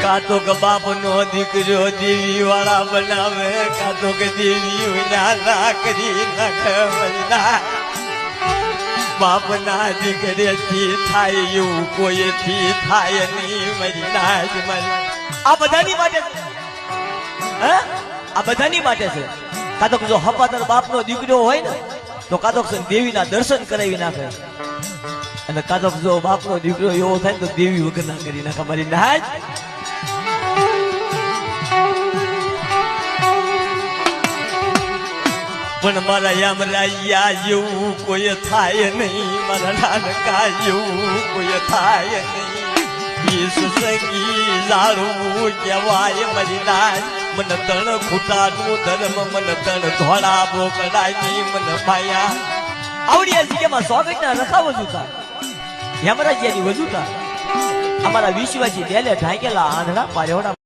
કાતો કે બાપ નો દીકરો દેવી વાળા બનાવે કાતો કે દેવી ના કરી નાખે બાપ ના દીકરે થી થાય એવું કોઈ થી થાય નહીં મરી નાજ મરી આ બધાની માટે આ બધાની માટે છે કાતો જો હપાતર બાપ નો દીકરો હોય ને તો કાતો દેવી ના દર્શન કરાવી નાખે અને કાતો જો બાપ નો દીકરો એવો થાય તો દેવી વગર ના કરી નાખે મારી નાજ પણ મારા યમરાયા જેવું કોઈ થાય નહીં મારા નાનકા જેવું કોઈ થાય નહીં ઈસુ સંગી ઝાડવું કહેવાય મારી નાજ મને તણ ખૂટાનું ધર્મ મને તણ ધોળા બોકડાની મને માયા આવડિયા જગ્યામાં સ્વાગતના રખાવ જુતા યમરાજ્યાની વજુતા અમારા વિશ્વાસી ડેલે ઢાંકેલા આંધળા પારેવડા